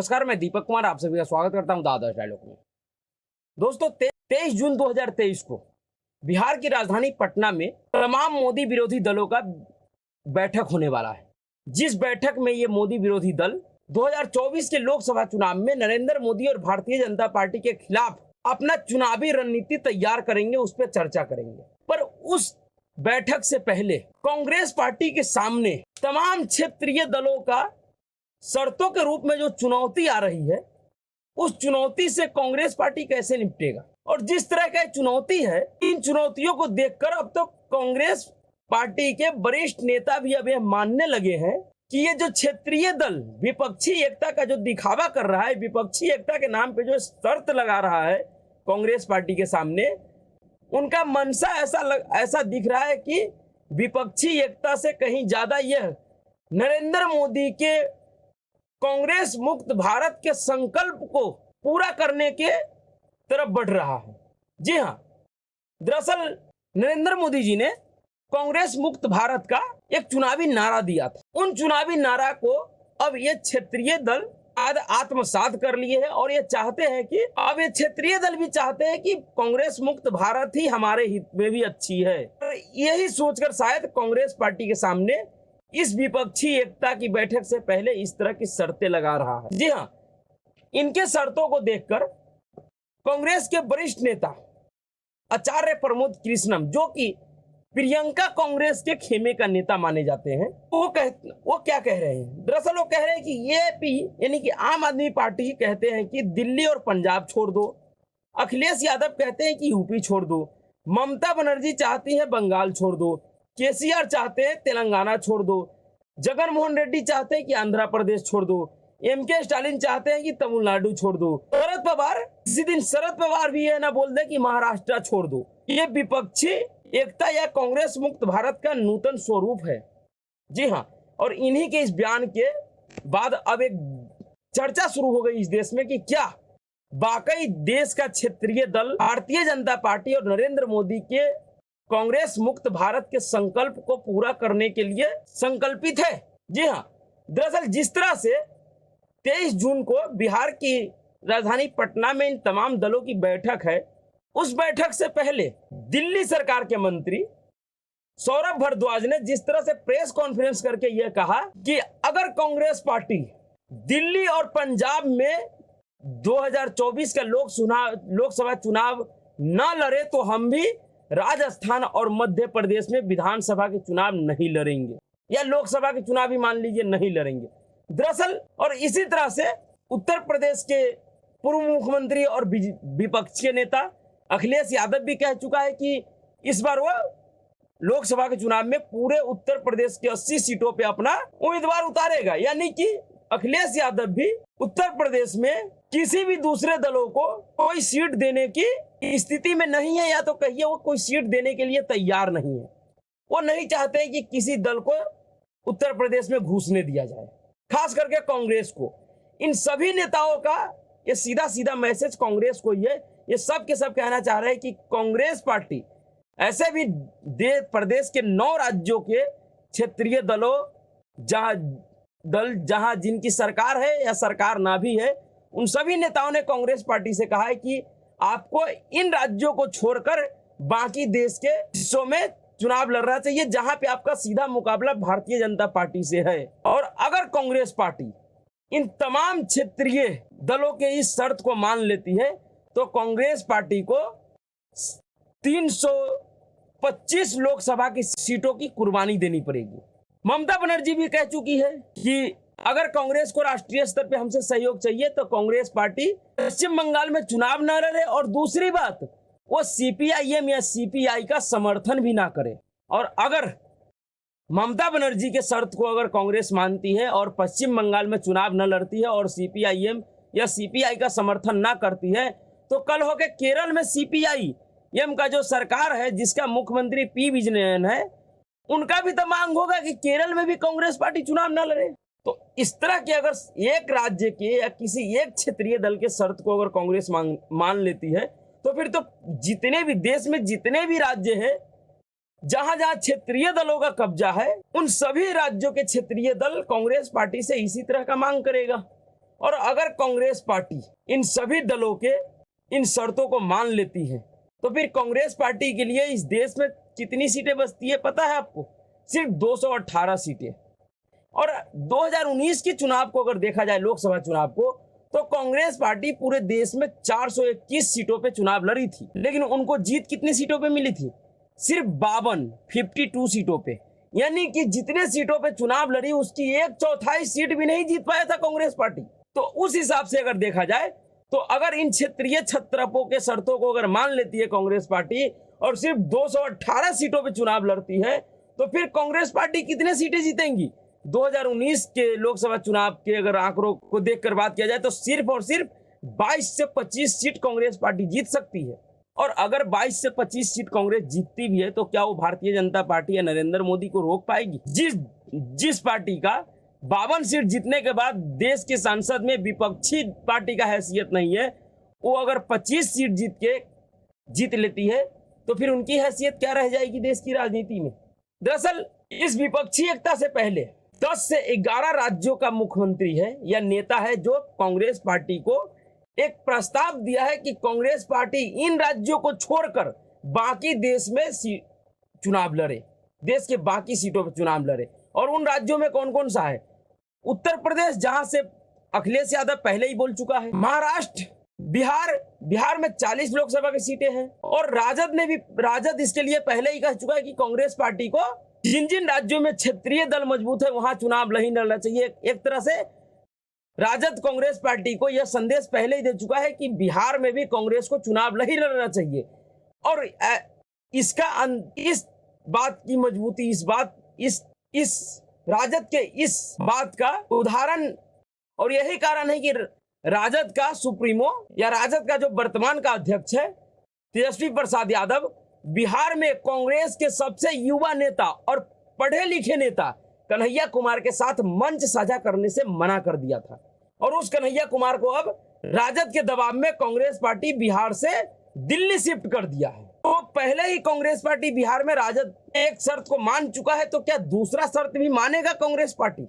नमस्कार, मैं दीपक कुमार आप सभी का स्वागत करता हूं दादा डायलॉग में। दोस्तों, 23 जून 2023 को बिहार की राजधानी पटना में तमाम मोदी विरोधी दलों का बैठक होने वाला है। जिस बैठक में ये मोदी विरोधी दल 2024 के लोकसभा चुनाव में नरेंद्र मोदी और भारतीय जनता पार्टी के खिलाफ अपना चुनावी रणनीति तैयार करेंगे, उस पर चर्चा करेंगे। पर उस बैठक से पहले कांग्रेस पार्टी के सामने तमाम क्षेत्रीय दलों का शर्तों के रूप में जो चुनौती आ रही है, उस चुनौती से कांग्रेस पार्टी कैसे निपटेगा। और जिस तरह का चुनौती है, इन चुनौतियों को देखकर अब तो कांग्रेस पार्टी के वरिष्ठ नेता भी अब यह मानने लगे हैं कि ये जो क्षेत्रीय दल विपक्षी एकता का जो दिखावा कर रहा है, विपक्षी एकता के नाम पे जो शर्त लगा रहा है कांग्रेस पार्टी के सामने, उनका मंशा ऐसा दिख रहा है कि विपक्षी एकता से कहीं ज्यादा यह नरेंद्र मोदी के कांग्रेस मुक्त भारत के संकल्प को पूरा करने के तरफ बढ़ रहा है। जी हां, दरअसल नरेंद्र मोदी जी ने कांग्रेस मुक्त भारत का एक चुनावी नारा दिया था। उन चुनावी नारा को अब ये क्षेत्रीय दल आत्मसात कर लिए हैं और ये चाहते हैं कि अब ये क्षेत्रीय दल भी चाहते हैं कि कांग्रेस मुक्त भारत ही हमारे हित में भी अच्छी है। यही सोचकर शायद कांग्रेस पार्टी के सामने इस विपक्षी एकता की बैठक से पहले इस तरह की शर्तें लगा रहा है। जी हां, इनके शर्तों को देखकर कांग्रेस के वरिष्ठ नेता आचार्य प्रमोद कृष्णम, जो कि प्रियंका कांग्रेस के खेमे का नेता माने जाते हैं, वो क्या कह रहे हैं। दरअसल वो कह रहे हैं कि एपी यानी कि आम आदमी पार्टी कहते हैं कि दिल्ली और पंजाब छोड़ दो, अखिलेश यादव कहते हैं कि यूपी छोड़ दो, ममता बनर्जी चाहती है बंगाल छोड़ दो, केसीआर चाहते हैं तेलंगाना छोड़ दो, जगन मोहन रेड्डी चाहते हैं कि आंध्र प्रदेश छोड़ दो, एमके स्टालिन चाहते हैं कि तमिलनाडु छोड़ दो, शरद पवार किसी दिन शरद पवार भी है ना बोल दे कि महाराष्ट्र छोड़ दो। ये विपक्षी एकता या कांग्रेस मुक्त भारत का नूतन स्वरूप है। जी हां, और इन्हीं के इस बयान के बाद अब एक चर्चा शुरू हो गई इस देश में कि क्या वाकई देश का क्षेत्रीय दल भारतीय जनता पार्टी और नरेंद्र मोदी के कांग्रेस मुक्त भारत के संकल्प को पूरा करने के लिए संकल्पित है। जी हां, दरअसल जिस तरह से 23 जून को बिहार की राजधानी पटना में इन तमाम दलों की बैठक है, उस बैठक से पहले दिल्ली सरकार के मंत्री सौरभ भारद्वाज ने जिस तरह से प्रेस कॉन्फ्रेंस करके यह कहा कि अगर कांग्रेस पार्टी दिल्ली और पंजाब में 2024 का लोकसभा चुनाव न लड़े तो हम भी राजस्थान और मध्य प्रदेश में विधानसभा के चुनाव नहीं लड़ेंगे, या लोकसभा के चुनाव भी मान लीजिए नहीं लड़ेंगे। दरअसल और इसी तरह से उत्तर प्रदेश के पूर्व मुख्यमंत्री और विपक्ष के नेता अखिलेश यादव भी कह चुका है कि इस बार वह लोकसभा के चुनाव में पूरे उत्तर प्रदेश के 80 सीटों पे अपना उम्मीदवार उतारेगा। यानी कि अखिलेश यादव भी उत्तर प्रदेश में किसी भी दूसरे दलों को कोई सीट देने की स्थिति में नहीं है, या तो कहिए वो कोई सीट देने के लिए तैयार नहीं है। वो नहीं चाहते कि किसी दल को उत्तर प्रदेश में घुसने दिया जाए, खास करके कांग्रेस को। इन सभी नेताओं का ये सीधा सीधा मैसेज कांग्रेस को ये सब के सब कहना चाह रहे हैं कि कांग्रेस पार्टी ऐसे भी प्रदेश के 9 राज्यों के क्षेत्रीय दलों जहां जिनकी सरकार है या सरकार ना भी है, उन सभी नेताओं ने कांग्रेस पार्टी से कहा है कि आपको इन राज्यों को छोड़कर बाकी देश के हिस्सों में चुनाव लड़ना चाहिए जहां पे आपका सीधा मुकाबला भारतीय जनता पार्टी से है। और अगर कांग्रेस पार्टी इन तमाम क्षेत्रीय दलों के इस शर्त को मान लेती है तो कांग्रेस पार्टी को 325 लोकसभा की सीटों की कुर्बानी देनी पड़ेगी। ममता बनर्जी भी कह चुकी है कि अगर कांग्रेस को राष्ट्रीय स्तर पे हमसे सहयोग चाहिए तो कांग्रेस पार्टी पश्चिम बंगाल में चुनाव न लड़े, और दूसरी बात वो सीपीआईएम या सीपीआई का समर्थन भी ना करे। और अगर ममता बनर्जी के शर्त को अगर कांग्रेस मानती है और पश्चिम बंगाल में चुनाव न लड़ती है और सीपीआईएम या सीपीआई का समर्थन ना करती है, तो कल होके केरल में सीपीआईएम का जो सरकार है जिसका मुख्यमंत्री पी विजयन है, उनका भी तो मांग होगा कि केरल में भी कांग्रेस पार्टी चुनाव न लड़े। तो इस तरह के अगर एक राज्य के या किसी एक क्षेत्रीय दल के शर्त को अगर कांग्रेस मान लेती है, तो फिर तो जितने भी देश में जितने भी राज्य हैं जहां जहां क्षेत्रीय दलों का कब्जा है, उन सभी राज्यों के क्षेत्रीय दल कांग्रेस पार्टी से इसी तरह का मांग करेगा। और अगर कांग्रेस पार्टी इन सभी दलों के इन शर्तों को मान लेती है तो फिर कांग्रेस पार्टी के लिए इस देश में कितनी सीटें बचती है पता है आपको? सिर्फ 218 सीटें। और 2019 के चुनाव को अगर देखा जाए, लोकसभा चुनाव को, तो कांग्रेस पार्टी पूरे देश में 421 सीटों पे चुनाव लड़ी थी, लेकिन उनको जीत कितनी सीटों पे मिली थी? सिर्फ 52 सीटों पे। यानी कि जितने सीटों पे चुनाव लड़ी उसकी 1/4 सीट भी नहीं जीत पाया था कांग्रेस पार्टी। तो उस हिसाब से अगर देखा जाए तो अगर इन क्षेत्रीय छत्रपों के शर्तों को अगर मान लेती है कांग्रेस पार्टी और सिर्फ 218 सीटों पे चुनाव लड़ती है तो फिर कांग्रेस पार्टी कितने सीटें जीतेंगी? 2019 के लोकसभा चुनाव के अगर आंकड़ों को देखकर बात किया जाए तो सिर्फ और सिर्फ 22 से 25 सीट कांग्रेस पार्टी जीत सकती है। और अगर 22 से 25 सीट कांग्रेस जीतती भी है तो क्या वो भारतीय जनता पार्टी या नरेंद्र मोदी को रोक पाएगी? जिस पार्टी का 52 सीट जीतने के बाद देश के संसद में विपक्षी पार्टी का हैसियत नहीं है, वो अगर 25 सीट जीत लेती है तो फिर उनकी हैसियत क्या रह जाएगी देश की राजनीति में? दरअसल इस विपक्षी एकता से पहले 10 से 11 राज्यों का मुख्यमंत्री है या नेता है जो कांग्रेस पार्टी को एक प्रस्ताव दिया है कि कांग्रेस पार्टी इन राज्यों को छोड़कर बाकी देश में चुनाव लड़े, देश के बाकी सीटों पर चुनाव लड़े। और उन राज्यों में कौन कौन सा है? उत्तर प्रदेश, जहां से अखिलेश यादव पहले ही बोल चुका है, महाराष्ट्र, बिहार में 40 लोकसभा की सीटें हैं। और राजद इसके लिए पहले ही कह चुका है कि कांग्रेस पार्टी को जिन जिन राज्यों में क्षेत्रीय दल मजबूत है वहां चुनाव नहीं लड़ना चाहिए। एक तरह से राजद कांग्रेस पार्टी को यह संदेश पहले ही दे चुका है कि बिहार में भी कांग्रेस को चुनाव नहीं लड़ना चाहिए। और इस बात की मजबूती, इस राजद के इस बात का उदाहरण और यही कारण है कि राजद का सुप्रीमो या राजद का जो वर्तमान का अध्यक्ष है तेजस्वी प्रसाद यादव बिहार में कांग्रेस के सबसे युवा नेता और पढ़े लिखे नेता कन्हैया कुमार के साथ मंच साझा करने से मना कर दिया था। और उस कन्हैया कुमार को अब राजद के दबाव में कांग्रेस पार्टी बिहार से दिल्ली शिफ्ट कर दिया है। तो पहले ही कांग्रेस पार्टी बिहार में राजद एक शर्त को मान चुका है, तो क्या दूसरा शर्त भी मानेगा कांग्रेस पार्टी?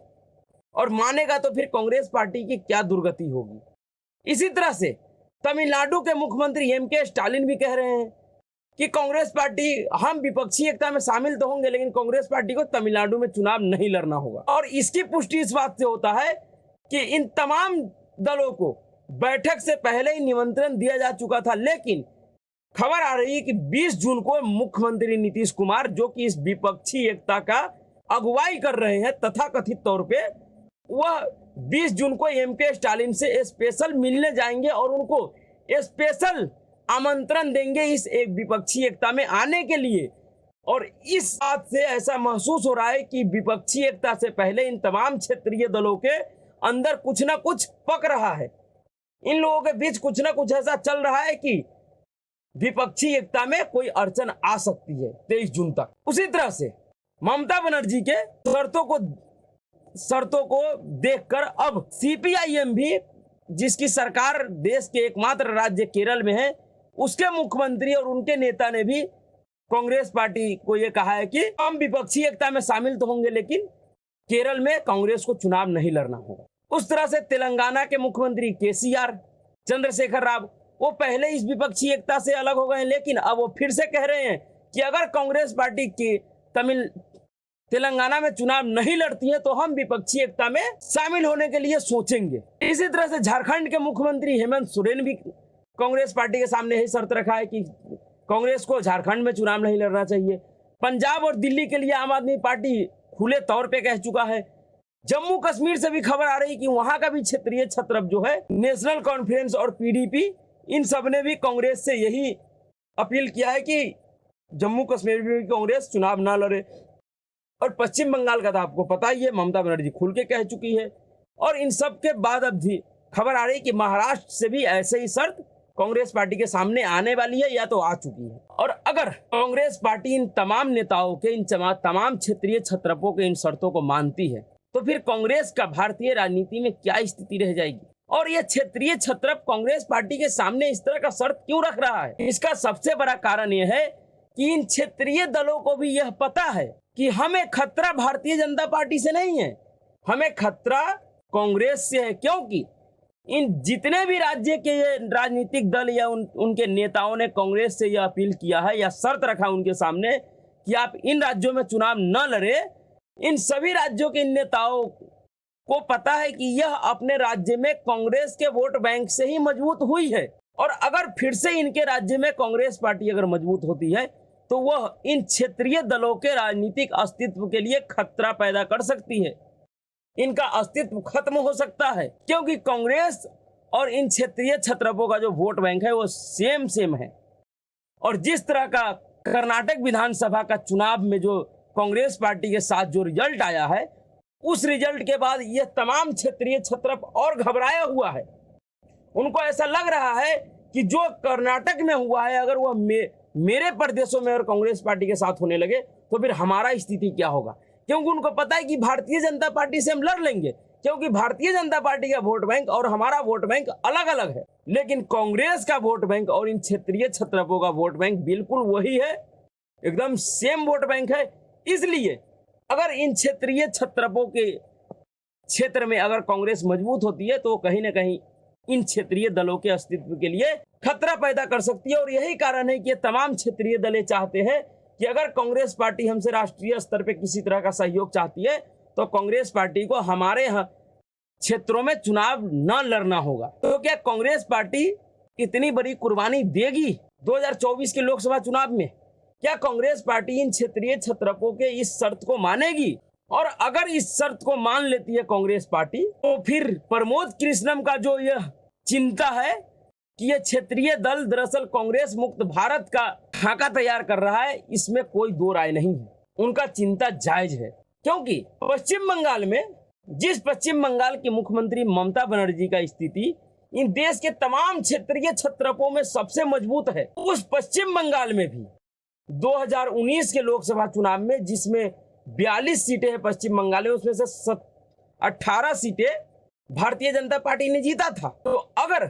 और मानेगा तो फिर कांग्रेस पार्टी की क्या दुर्गति होगी? इसी तरह से तमिलनाडु के मुख्यमंत्री एम.के. स्टालिन भी कह रहे हैं कि कांग्रेस पार्टी, हम विपक्षी एकता में शामिल तो होंगे लेकिन कांग्रेस पार्टी को तमिलनाडु में चुनाव नहीं लड़ना होगा। और इसकी पुष्टि इस बात से होता है कि इन तमाम दलों को बैठक से पहले ही निमंत्रण दिया जा चुका था, लेकिन खबर आ रही है कि 20 जून को मुख्यमंत्री नीतीश कुमार, जो कि इस विपक्षी एकता का अगुवाई कर रहे हैं तथाकथित तौर पे, वह 20 जून को एम.के. स्टालिन से स्पेशल मिलने जाएंगे और उनको स्पेशल आमंत्रण देंगे इस एक विपक्षी एकता में आने के लिए। और इस बात से ऐसा महसूस हो रहा है कि विपक्षी एकता से पहले इन तमाम क्षेत्रीय दलों के अंदर कुछ ना कुछ पक रहा है। इन लोगों के बीच कुछ ना कुछ ऐसा चल रहा है कि विपक्षी एकता में कोई अड़चन आ सकती है 23 जून तक। उसी तरह से ममता बनर्जी के शर्तों को देखकर अब सीपीआईएम भी, जिसकी सरकार देश के एकमात्र राज्य केरल में है, उसके मुख्यमंत्री और उनके नेता ने भी कांग्रेस पार्टी को यह कहा है कि हम विपक्षी एकता में शामिल तो होंगे लेकिन केरल में कांग्रेस को चुनाव नहीं लड़ना होगा। उस तरह से तेलंगाना के मुख्यमंत्री केसीआर, चंद्रशेखर राव, वो पहले इस विपक्षी एकता से अलग हो गए, लेकिन अब वो फिर से कह रहे हैं कि अगर कांग्रेस पार्टी की तेलंगाना में चुनाव नहीं लड़ती है तो हम विपक्षी एकता में शामिल होने के लिए सोचेंगे। इसी तरह से झारखंड के मुख्यमंत्री हेमंत सोरेन भी कांग्रेस पार्टी के सामने यही शर्त रखा है कि कांग्रेस को झारखंड में चुनाव नहीं लड़ना चाहिए। पंजाब और दिल्ली के लिए आम आदमी पार्टी खुले तौर पे कह चुका है। जम्मू कश्मीर से भी खबर आ रही कि वहां का भी क्षेत्रीय छत्रप जो है, नेशनल कॉन्फ्रेंस और पीडीपी, इन सब ने भी कांग्रेस से यही अपील किया है कि जम्मू कश्मीर में भी कांग्रेस चुनाव ना लड़े। और पश्चिम बंगाल का तो आपको पता ही है, ममता बनर्जी खुल के कह चुकी है। और इन सब के बाद अब भी खबर आ रही कि महाराष्ट्र से भी ऐसे ही शर्त कांग्रेस पार्टी के सामने आने वाली है या तो आ चुकी है। और अगर कांग्रेस पार्टी इन तमाम नेताओं के, इन तमाम क्षेत्रीय छत्रपों के इन शर्तों को मानती है तो फिर कांग्रेस का भारतीय राजनीति में क्या स्थिति रह जाएगी? और यह क्षेत्रीय छत्रप कांग्रेस पार्टी के सामने इस तरह का शर्त क्यों रख रहा है? इसका सबसे बड़ा कारण यह है कि इन क्षेत्रीय दलों को भी यह पता है कि हमें खतरा भारतीय जनता पार्टी से नहीं है, हमें खतरा कांग्रेस से है। क्योंकि इन जितने भी राज्य के ये राजनीतिक दल या उनके नेताओं ने कांग्रेस से यह अपील किया है या शर्त रखा उनके सामने कि आप इन राज्यों में चुनाव न लड़े, इन सभी राज्यों के नेताओं को पता है कि यह अपने राज्य में कांग्रेस के वोट बैंक से ही मजबूत हुई है, और अगर फिर से इनके राज्य में कांग्रेस पार्टी अगर मजबूत होती है तो वह इन क्षेत्रीय दलों के राजनीतिक अस्तित्व के लिए खतरा पैदा कर सकती है। इनका अस्तित्व खत्म हो सकता है, क्योंकि कांग्रेस और इन क्षेत्रीय छत्रपों का जो वोट बैंक है वो सेम है। और जिस तरह का कर्नाटक विधानसभा का चुनाव में जो कांग्रेस पार्टी के साथ जो रिजल्ट आया है, उस रिजल्ट के बाद यह तमाम क्षेत्रीय छत्रप और घबराया हुआ है। उनको ऐसा लग रहा है कि जो कर्नाटक में हुआ है, अगर वह मेरे प्रदेशों में और कांग्रेस पार्टी के साथ होने लगे तो फिर हमारा स्थिति क्या होगा। क्योंकि उनको पता है कि भारतीय जनता पार्टी से हम लड़ लेंगे, क्योंकि भारतीय जनता पार्टी का वोट बैंक और हमारा वोट बैंक अलग अलग है। लेकिन कांग्रेस का वोट बैंक और इन क्षेत्रीय छत्रपों का वोट बैंक बिल्कुल वही है, एकदम सेम वोट बैंक है। इसलिए अगर इन क्षेत्रीय छत्रपों के क्षेत्र में अगर कांग्रेस मजबूत होती है तो कहीं ना कहीं इन क्षेत्रीय दलों के अस्तित्व के लिए खतरा पैदा कर सकती है। और यही कारण है कि तमाम क्षेत्रीय दलें चाहते हैं कि अगर कांग्रेस पार्टी हमसे राष्ट्रीय स्तर पे किसी तरह का सहयोग चाहती है तो कांग्रेस पार्टी को हमारे क्षेत्रों में चुनाव न लड़ना होगा। तो क्या कांग्रेस पार्टी इतनी बड़ी कुर्बानी देगी 2024 के लोकसभा चुनाव में? क्या कांग्रेस पार्टी इन क्षेत्रीय छत्रपों के इस शर्त को मानेगी? और अगर इस शर्त को मान लेती है कांग्रेस पार्टी तो फिर प्रमोद कृष्णम का जो यह चिंता है कि यह क्षेत्रीय दल दरअसल कांग्रेस मुक्त भारत का खाका तैयार कर रहा है, इसमें कोई दो राय नहीं है। उनका चिंता जायज है, क्योंकि पश्चिम बंगाल में जिस पश्चिम बंगाल की मुख्यमंत्री ममता बनर्जी का स्थिति इन देश के तमाम क्षेत्रीय छत्रपों में सबसे मजबूत है, उस पश्चिम बंगाल में भी 2019 के लोकसभा चुनाव में जिसमें 42 सीटें हैं पश्चिम बंगाल में, उसमें से 18 सीटें भारतीय जनता पार्टी ने जीता था। तो अगर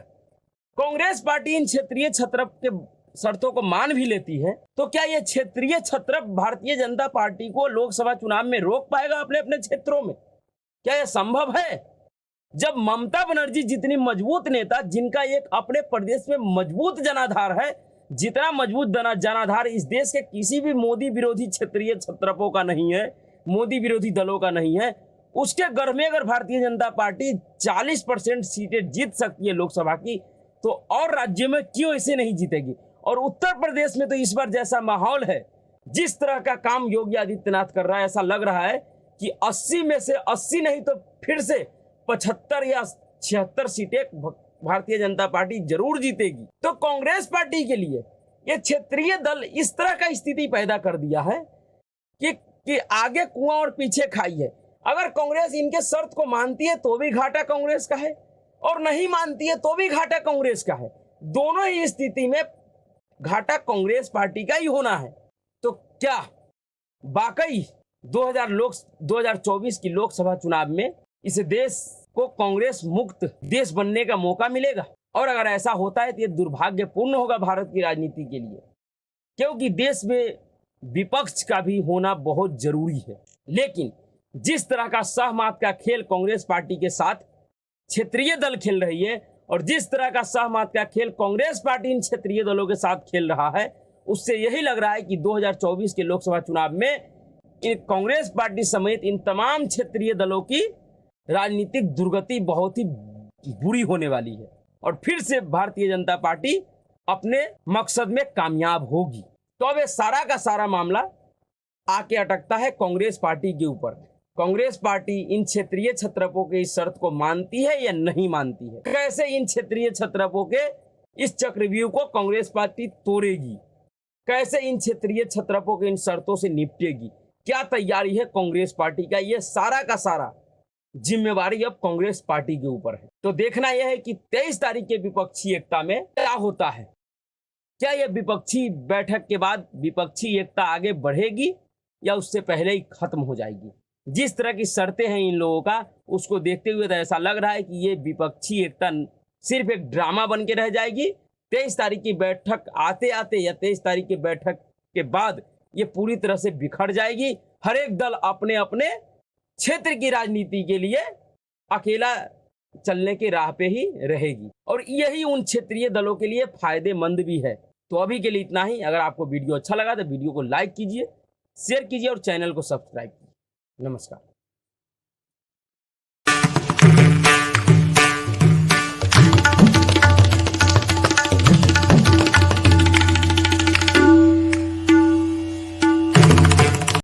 कांग्रेस पार्टी इन क्षेत्रीय छत्रप के शर्तों को मान भी लेती है तो क्या यह क्षेत्रीय छत्रप भारतीय जनता पार्टी को लोकसभा चुनाव में रोक पाएगा अपने अपने क्षेत्रों में? क्या यह संभव है? जब ममता बनर्जी जितनी मजबूत नेता, जिनका एक अपने प्रदेश में मजबूत जनाधार है, जितना मजबूत जनाधार इस देश के किसी भी मोदी विरोधी क्षेत्रीय छत्रपों का नहीं है, मोदी विरोधी दलों का नहीं है, उसके घर में अगर भारतीय जनता पार्टी 40% सीटें जीत सकती है लोकसभा की, तो और राज्यों में क्यों इसे नहीं जीतेगी? और उत्तर प्रदेश में तो इस बार जैसा माहौल है, जिस तरह का काम योगी आदित्यनाथ कर रहा है, ऐसा लग रहा है कि 80 में से 80 नहीं तो फिर से 75 या 76 सीटें भारतीय जनता पार्टी जरूर जीतेगी। तो कांग्रेस पार्टी के लिए ये क्षेत्रीय दल इस तरह का स्थिति पैदा कर दिया है कि आगे कुआं और पीछे खाई है। अगर कांग्रेस इनके शर्त को मानती है तो भी घाटा कांग्रेस का है, और नहीं मानती है तो भी घाटा कांग्रेस का है। दोनों ही स्थिति में घाटा कांग्रेस पार्टी का ही होना है। तो क्या वाकई 2024 की लोकसभा चुनाव में इस देश को कांग्रेस मुक्त देश बनने का मौका मिलेगा? और अगर ऐसा होता है तो ये दुर्भाग्यपूर्ण होगा भारत की राजनीति के लिए, क्योंकि देश में विपक्ष का भी होना बहुत जरूरी है। लेकिन जिस तरह का सहमत का खेल कांग्रेस पार्टी के साथ क्षेत्रीय दल खेल रही है, और जिस तरह का सहमत का खेल कांग्रेस पार्टी इन क्षेत्रीय दलों के साथ खेल रहा है, उससे यही लग रहा है कि 2024 के लोकसभा चुनाव में कांग्रेस पार्टी समेत इन तमाम क्षेत्रीय दलों की राजनीतिक दुर्गति बहुत ही बुरी होने वाली है, और फिर से भारतीय जनता पार्टी अपने मकसद में कामयाब होगी। तो अब ये सारा का सारा मामला आके अटकता है कांग्रेस पार्टी के ऊपर। कांग्रेस पार्टी इन क्षेत्रीय छत्रपों के इस शर्त को मानती है या नहीं मानती है? कैसे इन क्षेत्रीय छत्रपों के इस चक्रव्यूह को कांग्रेस पार्टी तोड़ेगी? कैसे इन क्षेत्रीय छत्रपों के इन शर्तों से निपटेगी? क्या तैयारी है कांग्रेस पार्टी का? यह सारा का सारा जिम्मेवारी अब कांग्रेस पार्टी के ऊपर है। तो देखना यह है कि 23 तारीख के विपक्षी एकता में क्या होता है। क्या यह विपक्षी बैठक के बाद विपक्षी एकता आगे बढ़ेगी या उससे पहले ही खत्म हो जाएगी? जिस तरह की शर्तें हैं इन लोगों का, उसको देखते हुए तो ऐसा लग रहा है कि ये विपक्षी एकता सिर्फ एक ड्रामा बन के रह जाएगी। 23 तारीख की बैठक आते आते या 23 तारीख की बैठक के बाद ये पूरी तरह से बिखर जाएगी। हर एक दल अपने अपने क्षेत्र की राजनीति के लिए अकेला चलने के राह पे ही रहेगी और यही उन क्षेत्रीय दलों के लिए फायदेमंद भी है। तो अभी के लिए इतना ही। अगर आपको वीडियो अच्छा लगा तो वीडियो को लाइक कीजिए, शेयर कीजिए और चैनल को सब्सक्राइब कीजिए। नमस्कार।